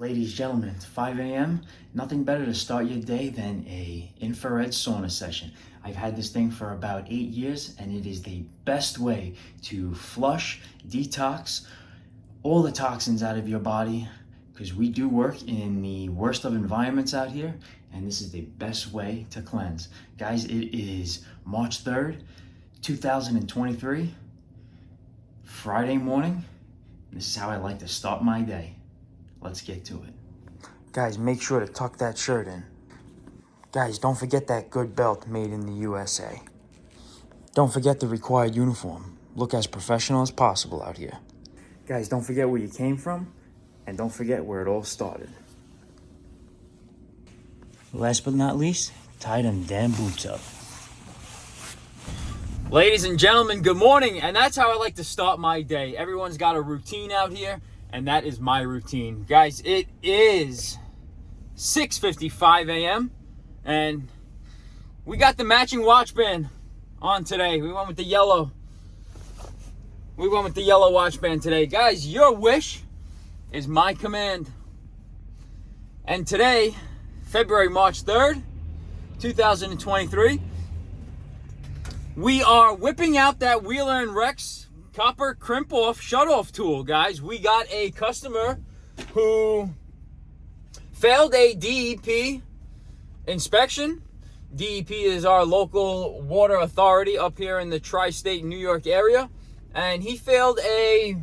Ladies, gentlemen, it's 5 a.m. Nothing better to start your day than a infrared sauna session. I've had this thing for about 8 years, and it is the best way to flush, detox all the toxins out of your body, because we do work in the worst of environments out here, and this is the best way to cleanse. Guys, it is March 3rd, 2023, Friday morning. This is how I like to start my day. Let's get to it. Guys, make sure to tuck that shirt in. Guys, don't forget that good belt made in the USA. Don't forget the required uniform. Look as professional as possible out here. Guys, don't forget where you came from, and don't forget where it all started. Last but not least, tie them damn boots up. Ladies and gentlemen, good morning, and that's how I like to start my day. Everyone's got a routine out here, and that is my routine. Guys, it is 6:55 a.m., and we got the matching watch band on today. We went with the yellow. Watch band today. Guys, your wish is my command. And today, February March 3rd, 2023, we are whipping out that Wheeler & Rex copper crimp off shutoff tool. Guys, we got a customer who failed a DEP inspection. DEP is our local water authority up here in the tri-state New York area, and he failed a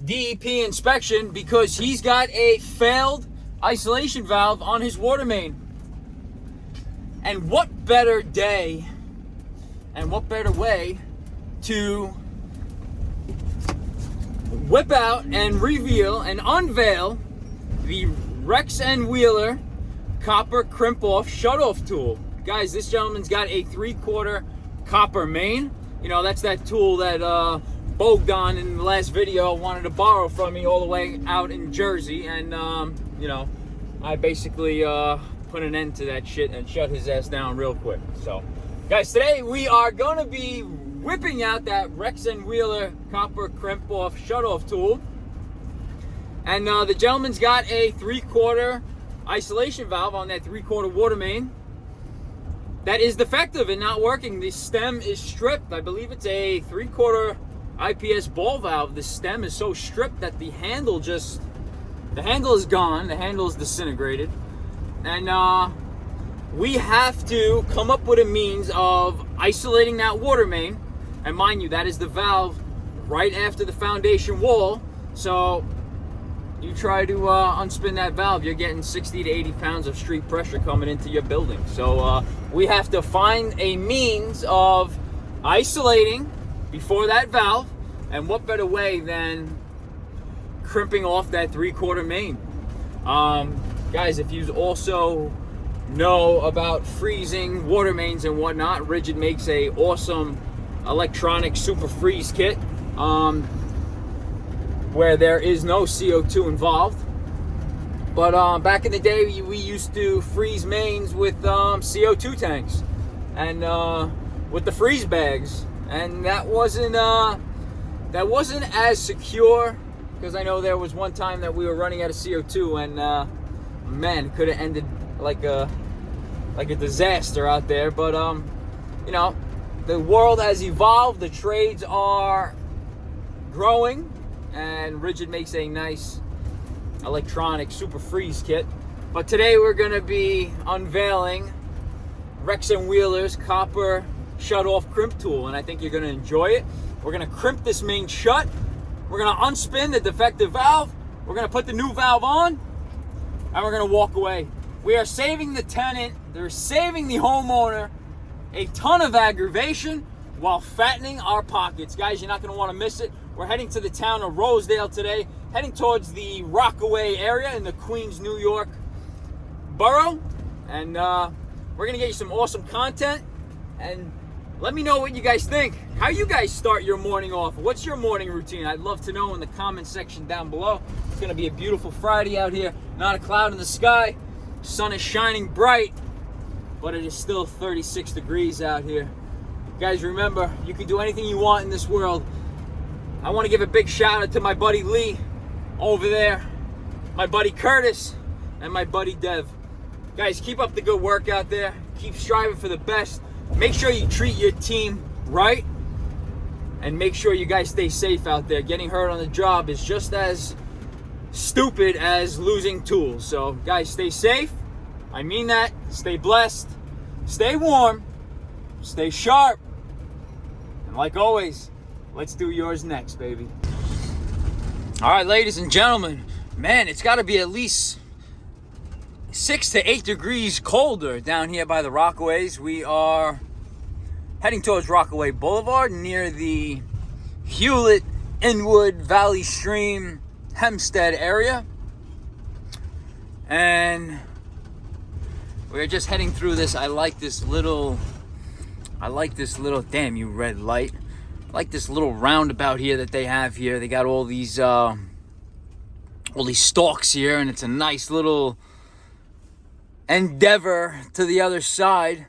DEP inspection because he's got a failed isolation valve on his water main. And what better day and what better way to whip out and reveal and unveil the Rex and Wheeler copper crimp off shutoff tool. Guys, this gentleman's got a 3/4 copper main. You know, that's that tool that Bogdan in the last video wanted to borrow from me all the way out in Jersey, and you know, I basically put an end to that shit and shut his ass down real quick. So guys, today we are going to be whipping out that Rex and Wheeler copper crimp off shutoff tool. And the gentleman's got a 3/4 isolation valve on that 3/4 water main that is defective and not working. The stem is stripped. I believe it's a 3/4 IPS ball valve. The stem is so stripped that the handle is gone. The handle is disintegrated. And we have to come up with a means of isolating that water main. And mind you, that is the valve right after the foundation wall. So you try to unspin that valve, you're getting 60 to 80 pounds of street pressure coming into your building. So we have to find a means of isolating before that valve. And what better way than crimping off that 3/4 main? Guys, if you also know about freezing water mains and whatnot, Rigid makes a awesome electronic super freeze kit where there is no CO2 involved. But back in the day, we used to freeze mains with CO2 tanks and with the freeze bags, and that wasn't as secure, because I know there was one time that we were running out of CO2, and man, it could have ended like a disaster out there. But you know, the world has evolved, the trades are growing, and Rigid makes a nice electronic super freeze kit. But today we're going to be unveiling Rex and Wheeler's copper shut-off crimp tool, and I think you're going to enjoy it. We're going to crimp this main shut. We're going to unspin the defective valve. We're going to put the new valve on, and we're going to walk away. We are saving the tenant, they're saving the homeowner a ton of aggravation while fattening our pockets. Guys, you're not going to want to miss it. We're heading to the town of Rosedale today, heading towards the Rockaway area in the Queens, New York borough. And we're going to get you some awesome content. And let me know what you guys think. How you guys start your morning off? What's your morning routine? I'd love to know in the comment section down below. It's going to be a beautiful Friday out here. Not a cloud in the sky. Sun is shining bright, but it is still 36 degrees out here. Guys, remember, you can do anything you want in this world. I want to give a big shout out to my buddy Lee over there my buddy Curtis, and my buddy Dev. Guys, keep up the good work out there. Keep striving for the best. Make sure you treat your team right. And make sure you guys stay safe out there. Getting hurt on the job is just as stupid as losing tools. So, guys, stay safe. I mean that. Stay blessed. Stay warm. Stay sharp. And like always, let's do yours next, baby. All right, ladies and gentlemen. Man, it's got to be at least 6 to 8 degrees colder down here by the Rockaways. We are heading towards Rockaway Boulevard near the Hewlett, Inwood, Valley Stream, Hempstead area. And we're just heading through this. I like this little, damn you red light. I like this little roundabout here that they have here. They got all these stalks here, and it's a nice little endeavor to the other side.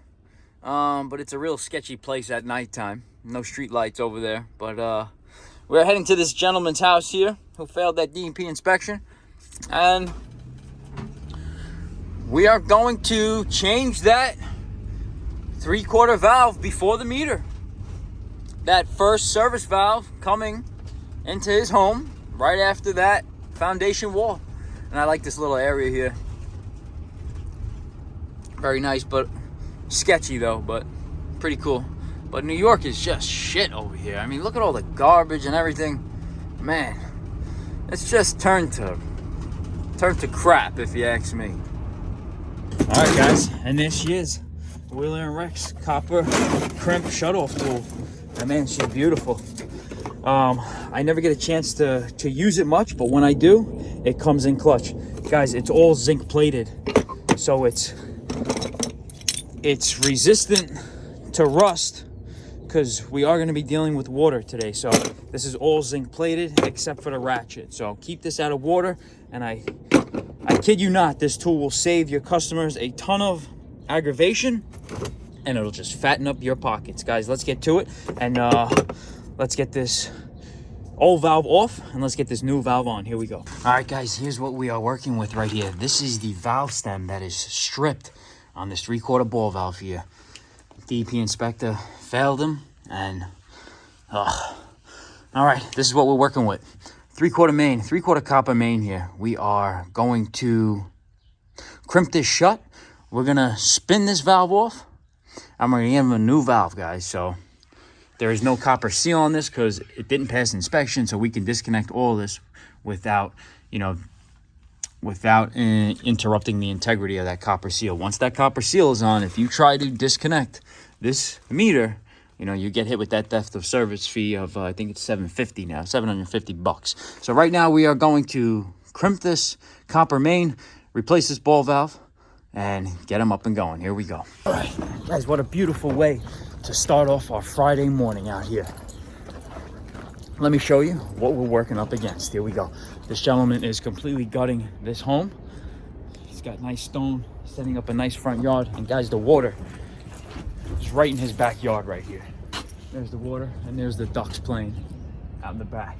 But it's a real sketchy place at nighttime. No street lights over there. But we're heading to this gentleman's house here who failed that D&P inspection. And we are going to change that 3/4 valve before the meter. That first service valve coming into his home right after that foundation wall. And I like this little area here. Very nice, but sketchy though, but pretty cool. But New York is just shit over here. I mean, look at all the garbage and everything. Man, it's just turned to crap, if you ask me. All right, guys, and there she is, Wheeler & Rex copper crimp shutoff tool. And man, she's beautiful. I never get a chance to use it much, but when I do, it comes in clutch. Guys, it's all zinc plated, so it's resistant to rust, because we are going to be dealing with water today. So this is all zinc plated except for the ratchet. So keep this out of water, and I kid you not, this tool will save your customers a ton of aggravation, and it'll just fatten up your pockets. Guys, let's get to it, and let's get this old valve off, and let's get this new valve on. Here we go. All right, guys, here's what we are working with right here. This is the valve stem that is stripped on this 3/4 ball valve here. DP inspector failed him, and all right, this is what we're working with. 3/4 main, 3/4 copper main here. We are going to crimp this shut. We're gonna spin this valve off. I'm gonna give him a new valve, guys. So there is no copper seal on this because it didn't pass inspection, so we can disconnect all this without interrupting the integrity of that copper seal. Once that copper seal is on, if you try to disconnect this meter, you get hit with that theft of service fee of I think it's $750 now, $750. So right now we are going to crimp this copper main, replace this ball valve, and get them up and going. Here we go. All right, guys, what a beautiful way to start off our Friday morning out here. Let me show you what we're working up against. Here we go. This gentleman is completely gutting this home. He's got nice stone, setting up a nice front yard. And guys, the water is right in his backyard right here. There's the water, and there's the ducks playing out in the back.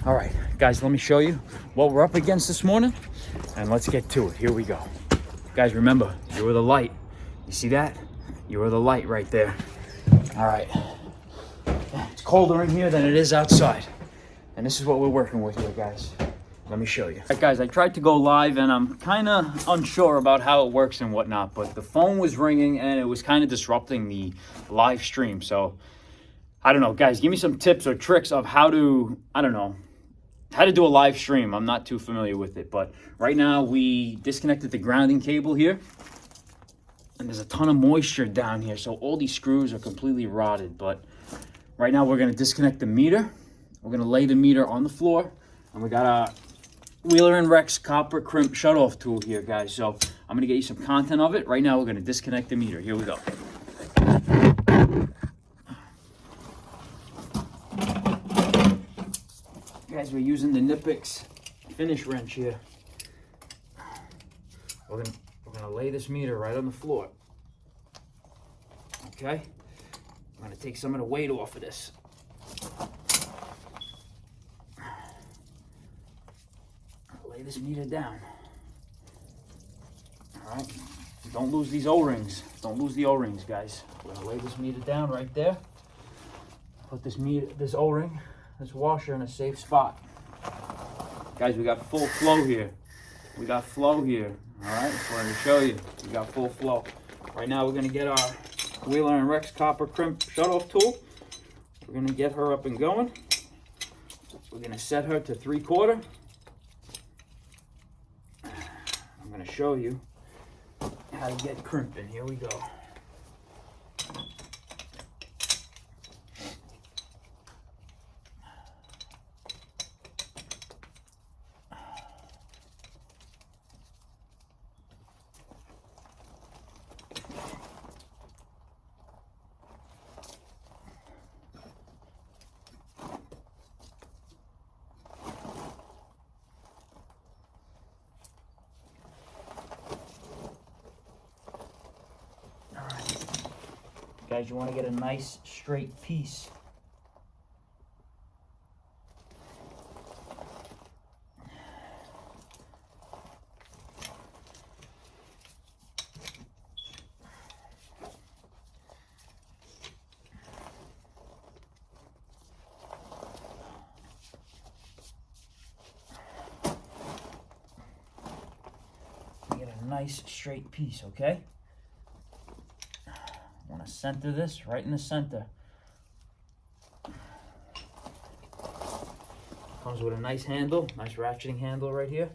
All right, guys, let me show you what we're up against this morning, and let's get to it. Here we go. Guys, remember, you are the light. You see that? You are the light right there. All right. It's colder in here than it is outside. And this is what we're working with here, guys. Let me show you. All right, guys, I tried to go live, and I'm kind of unsure about how it works and whatnot, but the phone was ringing, and it was kind of disrupting the live stream. So, I don't know. Guys, give me some tips or tricks of how to do a live stream. I'm not too familiar with it, but right now we disconnected the grounding cable here, and there's a ton of moisture down here, so all these screws are completely rotted. But right now we're going to disconnect the meter. We're going to lay the meter on the floor, and we got a Wheeler & Rex copper crimp shutoff tool here, guys. So I'm going to get you some content of it. Right now we're going to disconnect the meter. Here we go. Guys, we're using the Nipix finish wrench here. We're gonna lay this meter right on the floor. Okay? I'm gonna take some of the weight off of this. Lay lay this meter down. All right, don't lose these O-rings. Don't lose the O-rings, guys. We're gonna lay this meter down right there. Put this O-ring, this washer in a safe spot. Guys, we got full flow here. We got flow here. All right, just wanted to show you. We got full flow. Right now, we're gonna get our Wheeler and Rex copper crimp shutoff tool. We're gonna get her up and going. We're gonna set her to 3/4. I'm gonna show you how to get crimping. Here we go. Guys, you want to get a nice straight piece. Get a nice straight piece, okay? Want to center this right in the center. Comes with a nice handle, nice ratcheting handle right here.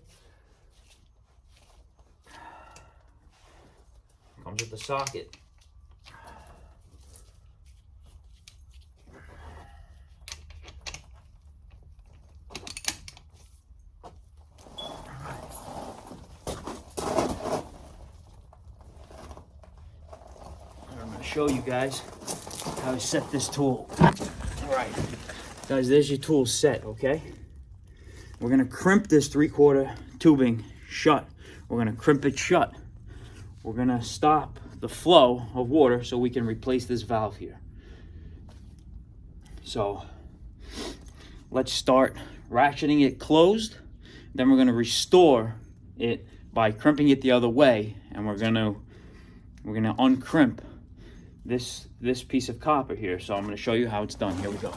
Comes with the socket. Show you guys how to set this tool. All right, guys, there's your tool set, okay? We're gonna crimp this 3/4 tubing shut. We're gonna crimp it shut. We're gonna stop the flow of water so we can replace this valve here. So let's start ratcheting it closed. Then we're gonna restore it by crimping it the other way, and we're gonna uncrimp this piece of copper here. So I'm going to show you how it's done. Here we go.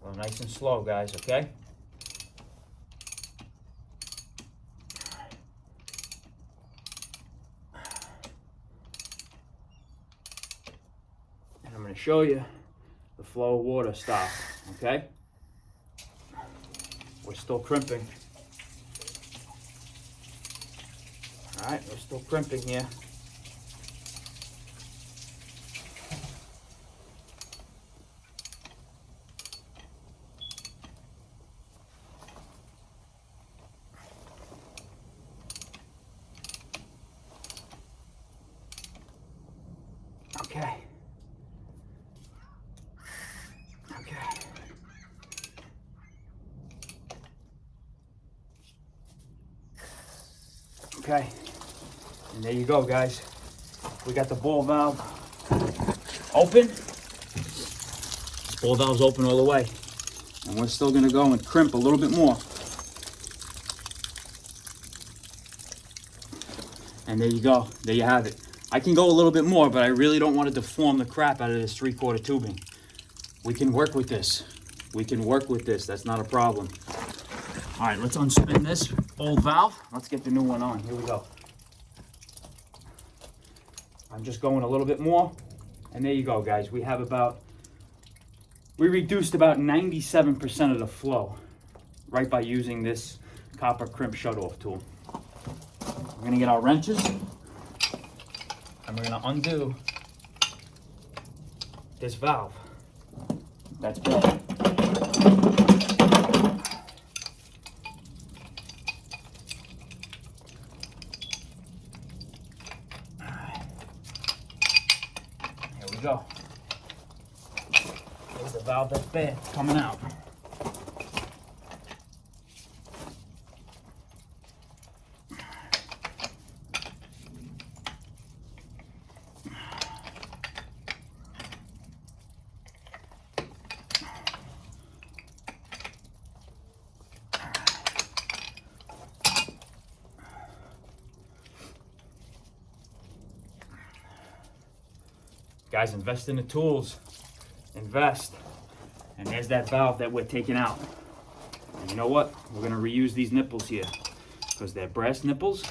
Well, nice and slow, guys, okay? And I'm going to show you the flow of water stop, okay? We're still crimping. All right, we're still crimping here. Okay. Okay, and there you go, guys. We got the ball valve open. This ball valve's open all the way. And we're still gonna go and crimp a little bit more. And there you go, there you have it. I can go a little bit more, but I really don't want to deform the crap out of this 3/4 tubing. We can work with this. We can work with this, that's not a problem. All right, let's unspin this old valve. Let's get the new one on. Here we go. I'm just going a little bit more. And there you go, guys. We reduced about 97% of the flow right by using this copper crimp shutoff tool. We're gonna get our wrenches and we're gonna undo this valve. That's bad. Go. There's the valve that's bad. It's coming out. Guys, invest in the tools. Invest. And there's that valve that we're taking out. And you know what? We're gonna reuse these nipples here because they're brass nipples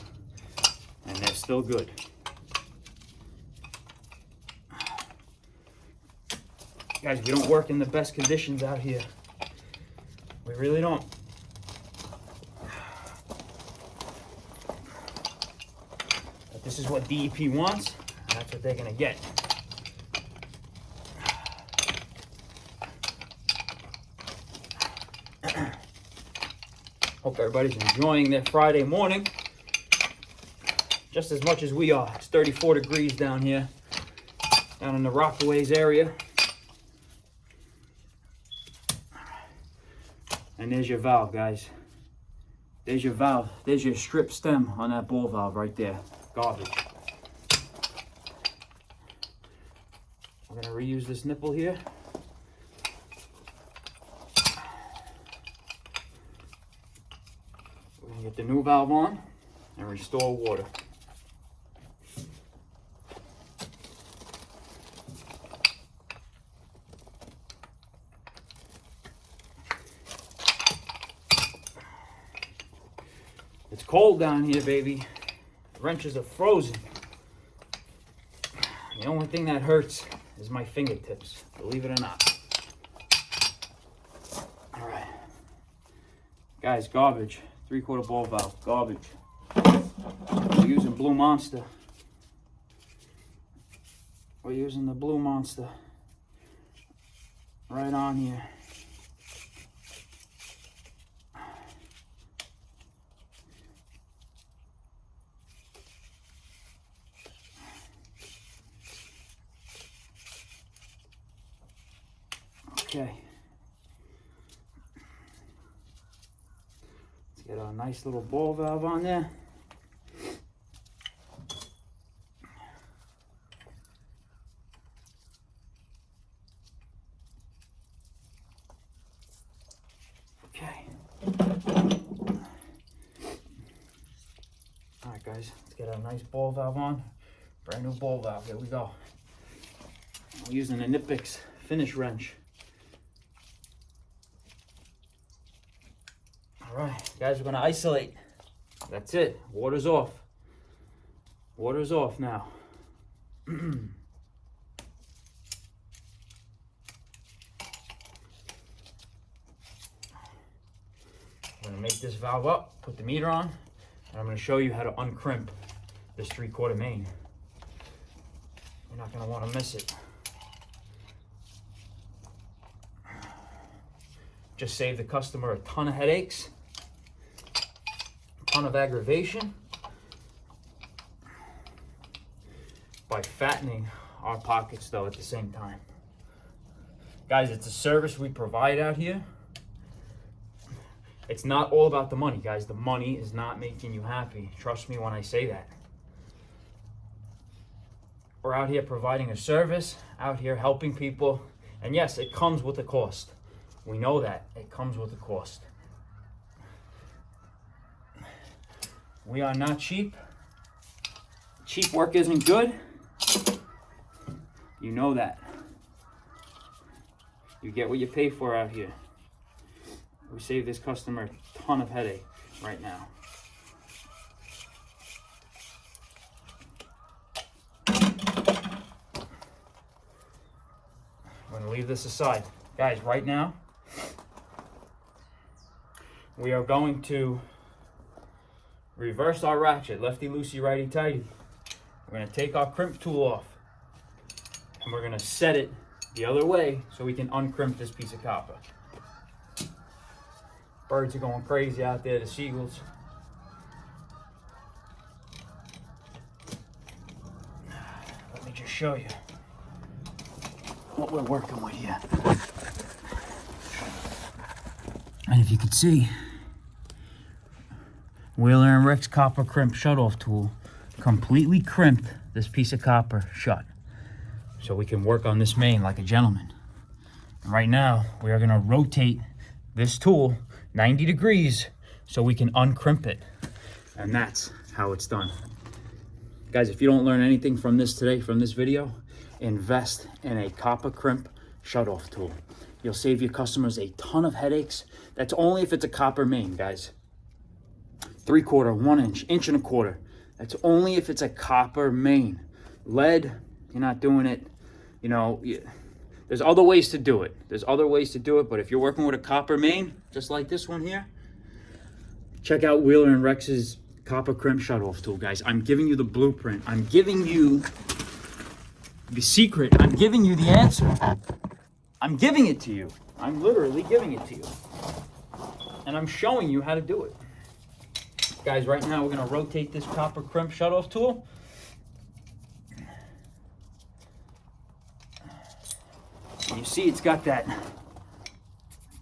and they're still good. Guys, we don't work in the best conditions out here. We really don't. But this is what DEP wants, and that's what they're gonna get. Hope everybody's enjoying their Friday morning just as much as we are. It's 34 degrees down here, down in the Rockaways area. And there's your valve, guys. There's your valve. There's your strip stem on that ball valve right there. Garbage. I'm gonna reuse this nipple here. We're gonna get the new valve on and restore water. It's cold down here, baby. The wrenches are frozen. The only thing that hurts is my fingertips, believe it or not. All right. Guys, garbage. 3/4 ball valve, garbage. We're using Blue Monster. We're using the Blue Monster right on here. Okay. Let's get a nice little ball valve on there. Okay. All right, guys, let's get a nice ball valve on. Brand new ball valve. Here we go. I'm using a Nipix finish wrench. All right, guys, we're gonna isolate. That's it. Water's off. Water's off now. I'm gonna make this valve up, put the meter on, and I'm gonna show you how to uncrimp this 3/4 main. You're not gonna wanna miss it. Just save the customer a ton of headaches, a ton of aggravation by fattening our pockets though at the same time. Guys, it's a service we provide out here. It's not all about the money, guys. The money is not making you happy. Trust me when I say that. We're out here providing a service, out here helping people. And yes, it comes with a cost. We know that. It comes with a cost. We are not cheap. Cheap work isn't good. You know that. You get what you pay for out here. We save this customer a ton of headache right now. I'm going to leave this aside. Guys, right now, we are going to reverse our ratchet, lefty loosey, righty tighty. We're going to take our crimp tool off and we're going to set it the other way so we can uncrimp this piece of copper. Birds are going crazy out there, the seagulls. Let me just show you what we're working with here. And if you can see, Wheeler & Rick's copper crimp shutoff tool completely crimp this piece of copper shut so we can work on this main like a gentleman. And right now, we are gonna rotate this tool 90 degrees so we can uncrimp it. And that's how it's done. Guys, if you don't learn anything from this today, from this video, invest in a copper crimp shutoff tool. You'll save your customers a ton of headaches. That's only if it's a copper main, guys. 3/4, 1 inch, 1.25 inches. That's only if it's a copper main. Lead, you're not doing it. You know, there's other ways to do it. There's other ways to do it, but if you're working with a copper main, just like this one here, check out Wheeler and Rex's copper crimp shutoff tool, guys. I'm giving you the blueprint. I'm giving you the secret. I'm giving you the answer. I'm giving it to you. I'm literally giving it to you. And I'm showing you how to do it. Guys, right now we're gonna rotate this copper crimp shutoff tool. You see it's got that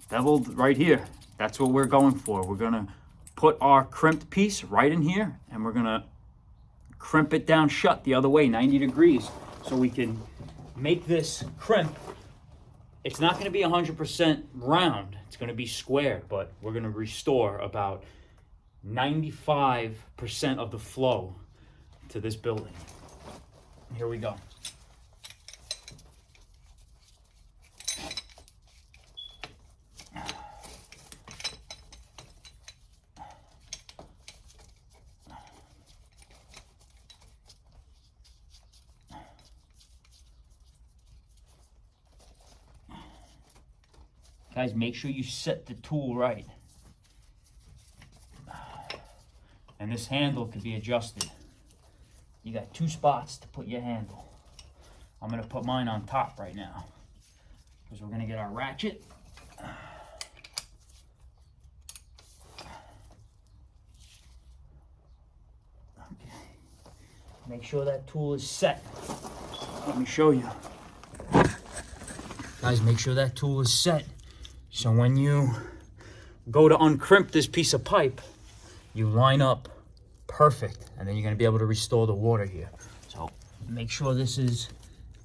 beveled right here. That's what we're going for. We're gonna put our crimped piece right in here and we're gonna crimp it down shut the other way, 90 degrees, so we can make this crimp. It's not gonna be 100% round, it's gonna be square, but we're gonna restore about 95% of the flow to this building. Here we go. Guys, make sure you set the tool right. And this handle could be adjusted. You got 2 spots to put your handle. I'm gonna put mine on top right now because we're gonna get our ratchet. Okay. Make sure that tool is set. Let me show you. Guys, make sure that tool is set. So when you go to uncrimp this piece of pipe, you line up perfect, and then you're gonna be able to restore the water here. So make sure this is,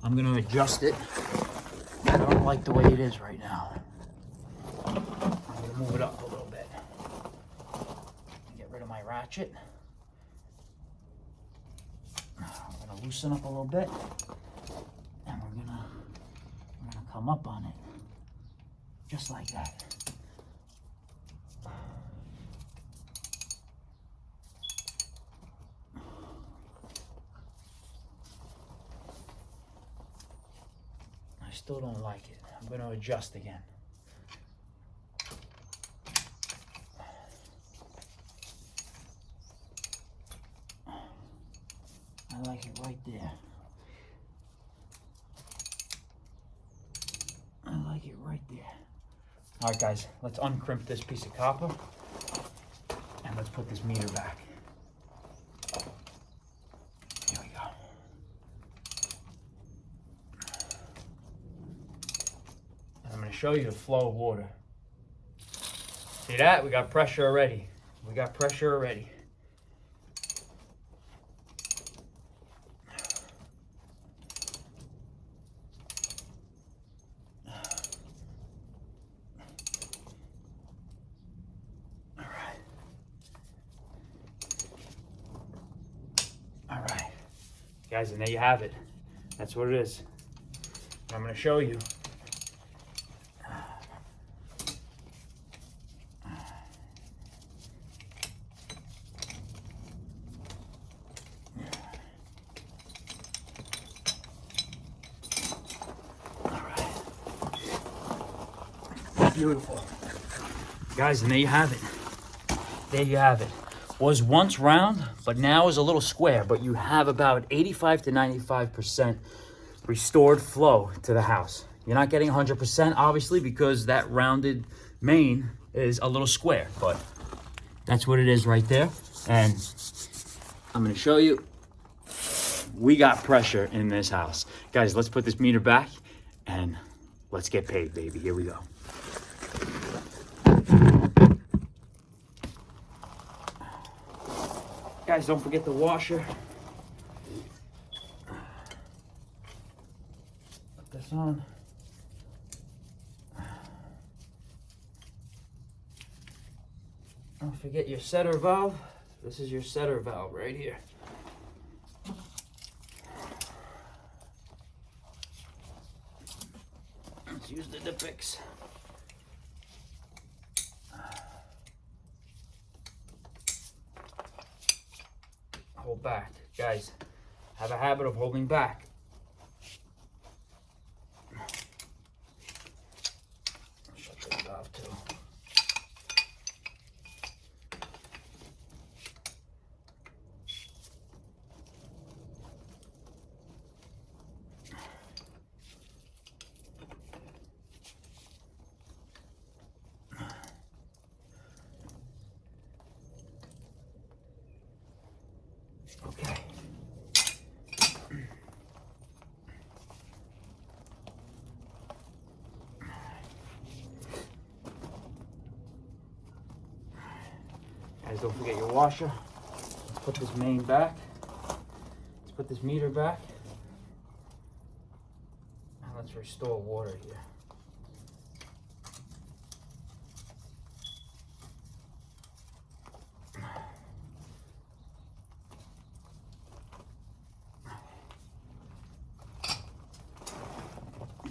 I'm gonna adjust it. I don't like the way it is right now. I'm gonna move it up a little bit. Get rid of my ratchet. I'm gonna loosen up a little bit, and we're gonna come up on it. Just like that. I still don't like it. I'm going to adjust again. I like it right there. I like it right there. All right, guys, let's uncrimp this piece of copper and let's put this meter back. Here we go. And I'm going to show you the flow of water. See that? We got pressure already. We got pressure already. Guys, and there you have it. That's what it is. And I'm going to show you. All right. Beautiful. Guys, and there you have it. There you have it. Was once round, but now is a little square, but you have about 85 to 95% restored flow to the house. You're not getting 100%, obviously, because that rounded main is a little square, but that's what it is right there. And I'm gonna show you, we got pressure in this house. Guys, let's put this meter back and let's get paid, baby. Here we go. Guys, don't forget the washer. Put this on. Don't forget your setter valve. This is your setter valve right here. use the Dipix. Hold back. Guys, have a habit of holding back. Shut this valve too. Okay. Guys, don't forget your washer. Let's put this main back. Let's put this meter back. And let's restore water here.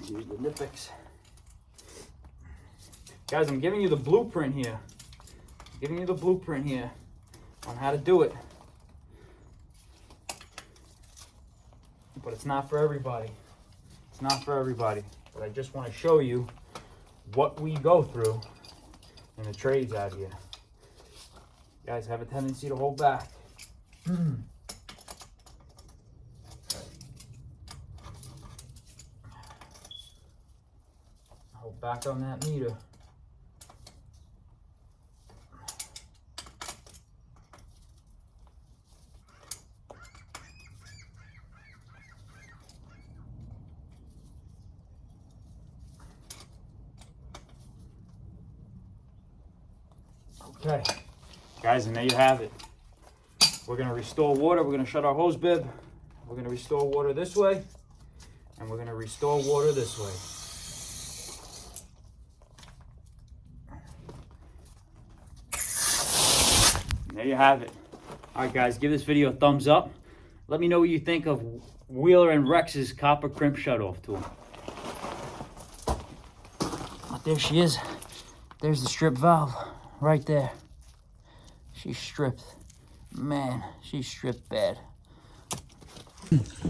Use the Dipix. Guys, I'm giving you the blueprint here. On how to do it. But it's not for everybody. But I just want to show you what we go through in the trades out here. You guys have a tendency to hold back. Hold back on that meter. Okay, guys, and there you have it. We're going to restore water. We're going to shut our hose bib. We're going to restore water this way, and we're going to restore water this way. And there you have it. All right, guys, give this video a thumbs up. Let me know what you think of Wheeler and Rex's copper crimp shutoff tool. Oh, there she is. There's the strip valve. Right there. She's stripped. Man, she's stripped bad.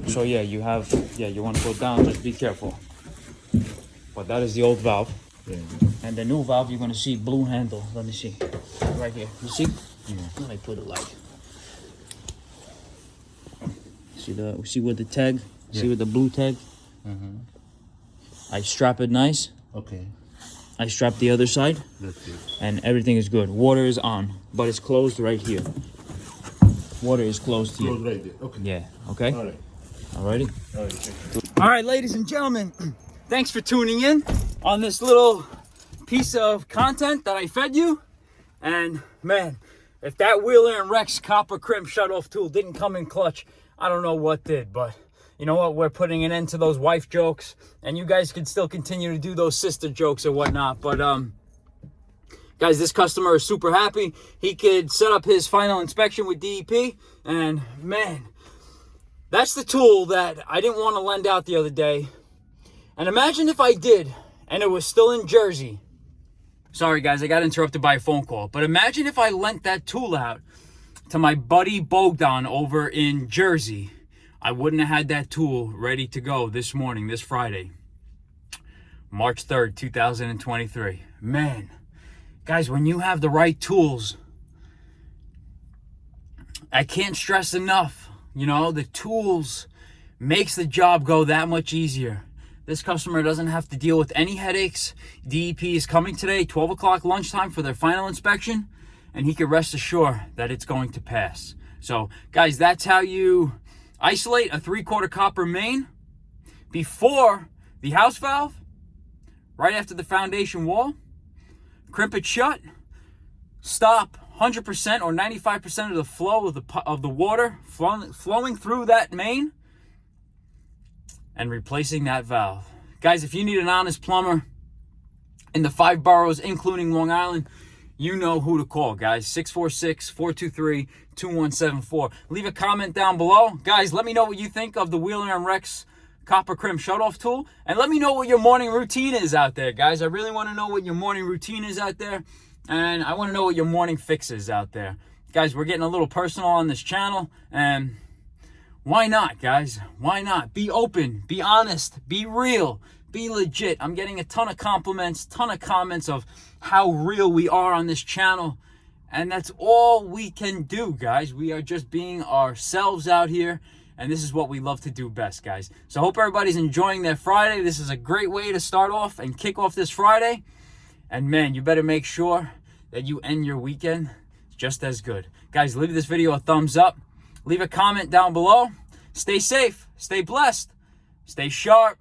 So yeah, you want to go down, just be careful. But that is the old valve. Yeah. And the new valve, you're going to see blue handle. Let me see. Right here. You see? Yeah. Let me put it like. See with the tag? Yeah. See with the blue tag? I strap it nice. Okay. I strap the other side. That's it. And everything is good. Water is on, but it's closed right here. Water is closed here. Closed right there. Okay. Yeah. Okay. All right. Alrighty. All right. Thank you. All right, ladies and gentlemen, thanks for tuning in on this little piece of content that I fed you. And man, if that Wheeler and Rex copper crimp shutoff tool didn't come in clutch, I don't know what did. But you know what? We're putting an end to those wife jokes, and you guys can still continue to do those sister jokes or whatnot. But guys, this customer is super happy. He could set up his final inspection with DEP, and man, that's the tool that I didn't want to lend out the other day. And imagine if I did, and it was still in Jersey. Sorry, guys, I got interrupted by a phone call. But imagine if I lent that tool out to my buddy Bogdan over in Jersey. I wouldn't have had that tool ready to go this morning, this Friday, March 3rd, 2023. Man, guys, when you have the right tools, I can't stress enough, you know, the tools makes the job go that much easier. This customer doesn't have to deal with any headaches. DEP is coming today, 12 o'clock lunchtime for their final inspection, and he can rest assured that it's going to pass. So, guys, that's how you isolate a 3/4 copper main before the house valve, right after the foundation wall. Crimp it shut. Stop 100% or 95% of the flow of the water flowing through that main, and replacing that valve. Guys, if you need an honest plumber in the 5 boroughs, including Long Island, you know who to call, guys. 646-423-2174. Leave a comment down below. Guys, let me know what you think of the Wheeler & Rex copper crimp shutoff tool. And let me know what your morning routine is out there, guys. I really want to know what your morning routine is out there. And I want to know what your morning fix is out there. Guys, we're getting a little personal on this channel. And why not, guys? Why not? Be open, be honest, be real, be legit. I'm getting a ton of compliments, ton of comments of how real we are on this channel. And that's all we can do, guys. We are just being ourselves out here. And this is what we love to do best, guys. So I hope everybody's enjoying their Friday. This is a great way to start off and kick off this Friday. And man, you better make sure that you end your weekend just as good. Guys, leave this video a thumbs up. Leave a comment down below. Stay safe, stay blessed, stay sharp.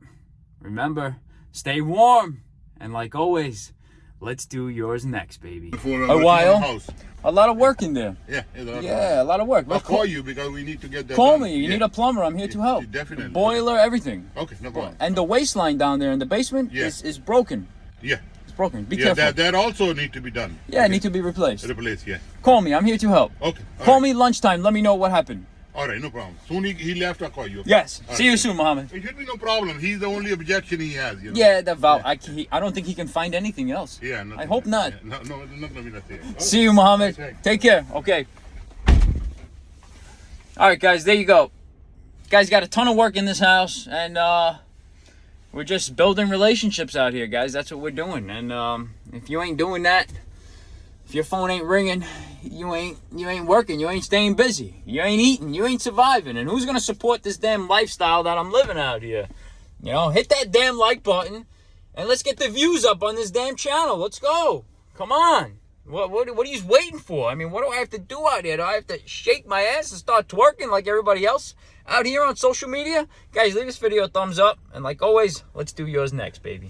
Remember, stay warm. And like always, let's do yours next, baby. A while. A lot of work in there. Yeah, a lot of work. I'll call you because we need to get that Call done. me. You need a plumber. I'm here to help. Definitely. Boiler, everything. Okay, no problem. And the waistline down there in the basement is broken. Yeah. Broken. Be careful. That also need to be done. Yeah, it need to be replaced. Replaced, yeah. Call me. I'm here to help. Okay. Call me lunchtime. Let me know what happened. All right, no problem. Soon he left, I'll call you. Okay? Yes. All See you soon, Mohammed. It should be no problem. He's the only objection he has. You know? Yeah, the valve. Yeah. I don't think he can find anything else. Yeah. I hope not. Yeah. No, not going to be nothing. Okay. See you, Mohammed. Okay. Take care. Okay. All right, guys. There you go. Guys, got a ton of work in this house, and we're just building relationships out here, guys. That's what we're doing. And if you ain't doing that, if your phone ain't ringing, you ain't working, you ain't staying busy, you ain't eating, you ain't surviving. And who's gonna support this damn lifestyle that I'm living out here? You know, hit that damn like button, and let's get the views up on this damn channel. Let's go. Come on. What are you waiting for? I mean, what do I have to do out here? Do I have to shake my ass and start twerking like everybody else out here on social media? Guys, leave this video a thumbs up, and like always, let's do yours next, baby.